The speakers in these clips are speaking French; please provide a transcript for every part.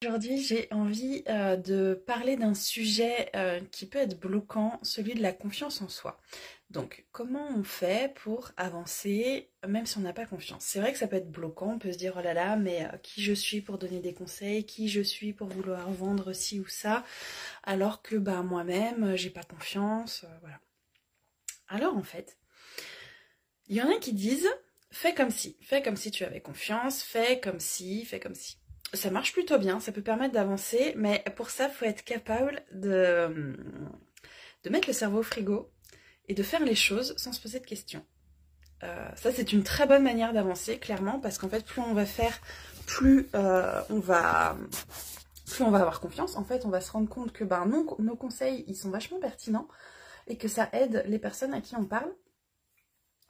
Aujourd'hui, j'ai envie de parler d'un sujet qui peut être bloquant, celui de la confiance en soi. Donc, comment on fait pour avancer même si on n'a pas confiance? C'est vrai que ça peut être bloquant, on peut se dire oh là là, mais qui je suis pour donner des conseils, qui je suis pour vouloir vendre ci ou ça, alors que bah moi-même j'ai pas confiance, voilà. Alors en fait, il y en a qui disent fais comme si tu avais confiance, fais comme si. Ça marche plutôt bien, ça peut permettre d'avancer, mais pour ça, il faut être capable de mettre le cerveau au frigo et de faire les choses sans se poser de questions. Ça, c'est une très bonne manière d'avancer, clairement, parce qu'en fait, plus on va faire, plus plus on va avoir confiance. En fait, on va se rendre compte que nos conseils, ils sont vachement pertinents et que ça aide les personnes à qui on parle.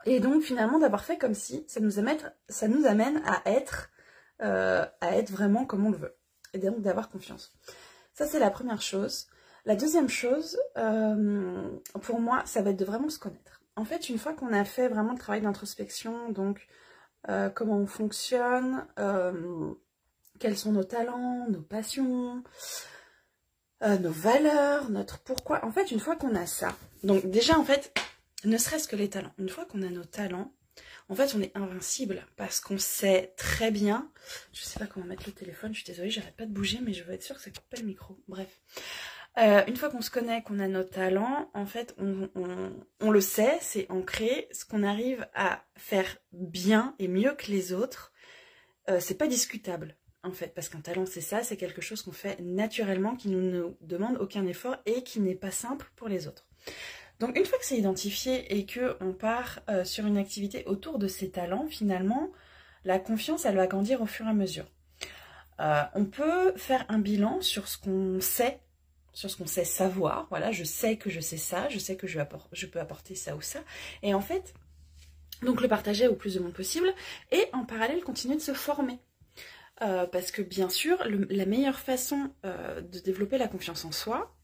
Et donc, finalement, d'avoir fait comme si, ça nous amène à être vraiment comme on le veut. Et donc d'avoir confiance. Ça, c'est la première chose. La deuxième chose, pour moi, ça va être de vraiment se connaître. En fait, une fois qu'on a fait vraiment le travail d'introspection, donc comment on fonctionne, quels sont nos talents, nos passions, nos valeurs, notre pourquoi. En fait, une fois qu'on a ça, donc déjà, en fait, ne serait-ce que les talents. Une fois qu'on a nos talents, en fait, on est invincible parce qu'on sait très bien. Je sais pas comment mettre le téléphone, je suis désolée, j'arrête pas de bouger, mais je veux être sûre que ça coupe pas le micro. Bref. Une fois qu'on se connaît, qu'on a nos talents, en fait, on le sait, c'est ancré. Ce qu'on arrive à faire bien et mieux que les autres, c'est pas discutable. En fait, parce qu'un talent, c'est ça, c'est quelque chose qu'on fait naturellement, qui ne nous demande aucun effort et qui n'est pas simple pour les autres. Donc une fois que c'est identifié et qu'on part sur une activité autour de ces talents, finalement, la confiance, elle va grandir au fur et à mesure. On peut faire un bilan sur ce qu'on sait, sur ce qu'on sait savoir. Voilà, je sais que je sais ça, je sais que je peux apporter ça ou ça. Et en fait, donc le partager au plus de monde possible et en parallèle continuer de se former. Parce que bien sûr, la meilleure façon de développer la confiance en soi,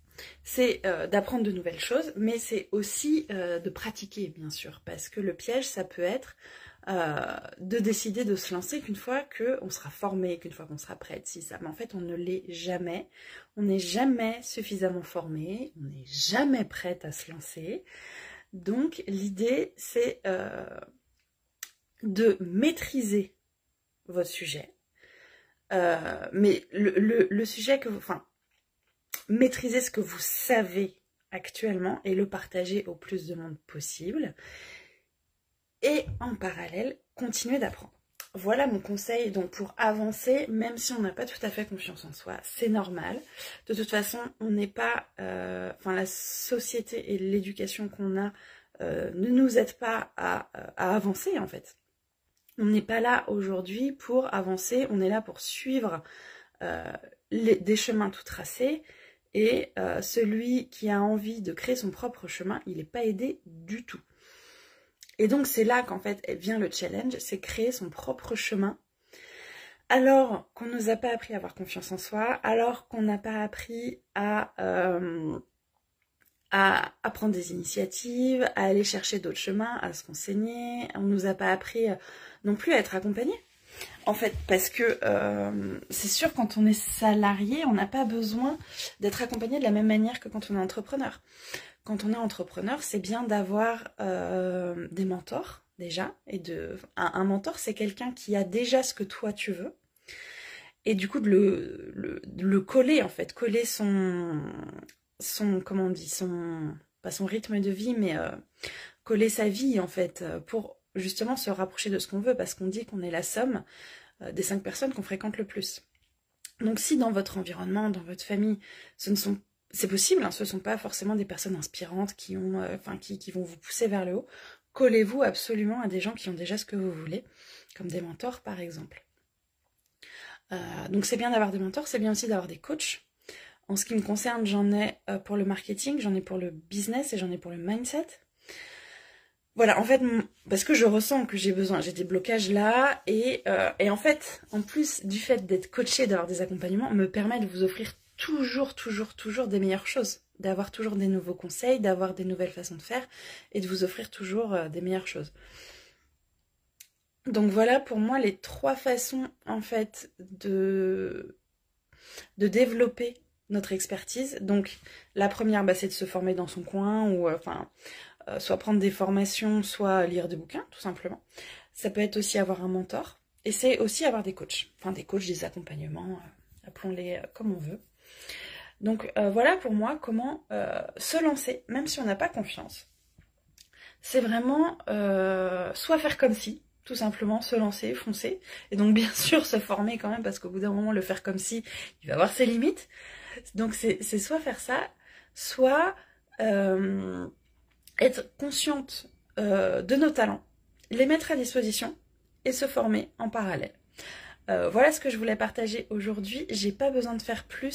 c'est d'apprendre de nouvelles choses, mais c'est aussi de pratiquer, bien sûr, parce que le piège, ça peut être de décider de se lancer qu'une fois qu'on sera formé, qu'une fois qu'on sera prête, si ça. Mais en fait, on ne l'est jamais. On n'est jamais suffisamment formé, on n'est jamais prête à se lancer. Donc, l'idée, c'est de maîtriser votre sujet. Mais le sujet que vous... Enfin, maîtriser ce que vous savez actuellement et le partager au plus de monde possible. Et en parallèle, continuer d'apprendre. Voilà mon conseil donc pour avancer, même si on n'a pas tout à fait confiance en soi, c'est normal. De toute façon, on n'est pas... Enfin, la société et l'éducation qu'on a ne nous aident pas à avancer en fait. On n'est pas là aujourd'hui pour avancer, on est là pour suivre des chemins tout tracés. Et celui qui a envie de créer son propre chemin, il n'est pas aidé du tout. Et donc c'est là qu'en fait vient le challenge, c'est créer son propre chemin. Alors qu'on ne nous a pas appris à avoir confiance en soi, alors qu'on n'a pas appris à prendre des initiatives, à aller chercher d'autres chemins, à se renseigner. On ne nous a pas appris non plus à être accompagné. En fait, parce que c'est sûr, quand on est salarié, on n'a pas besoin d'être accompagné de la même manière que quand on est entrepreneur. Quand on est entrepreneur, c'est bien d'avoir des mentors, déjà. Un mentor, c'est quelqu'un qui a déjà ce que toi tu veux. Et du coup, de le coller, en fait. Coller comment on dit, pas son rythme de vie, mais coller sa vie, en fait, pour justement se rapprocher de ce qu'on veut, parce qu'on dit qu'on est la somme des 5 personnes qu'on fréquente le plus. Donc si dans votre environnement, dans votre famille, c'est possible, hein, ce ne sont pas forcément des personnes inspirantes qui vont vous pousser vers le haut, collez-vous absolument à des gens qui ont déjà ce que vous voulez, comme des mentors par exemple. Donc c'est bien d'avoir des mentors, c'est bien aussi d'avoir des coachs. En ce qui me concerne, j'en ai pour le marketing, j'en ai pour le business et j'en ai pour le mindset. Voilà, en fait, parce que je ressens que j'ai des blocages là, et en fait, en plus du fait d'être coachée, d'avoir des accompagnements, me permet de vous offrir toujours des meilleures choses, d'avoir toujours des nouveaux conseils, d'avoir des nouvelles façons de faire, et de vous offrir toujours des meilleures choses. Donc voilà pour moi les 3 façons, en fait, de développer notre expertise. Donc la première, c'est de se former dans son coin, ou soit prendre des formations, soit lire des bouquins, tout simplement. Ça peut être aussi avoir un mentor, et c'est aussi avoir des coachs, des accompagnements, appelons-les comme on veut. Donc voilà pour moi comment se lancer, même si on n'a pas confiance. C'est vraiment soit faire comme si, tout simplement se lancer, foncer, et donc bien sûr se former quand même, parce qu'au bout d'un moment, le faire comme si, il va avoir ses limites. Donc c'est soit faire ça, soit être consciente de nos talents, les mettre à disposition et se former en parallèle. Voilà ce que je voulais partager aujourd'hui. J'ai pas besoin de faire plus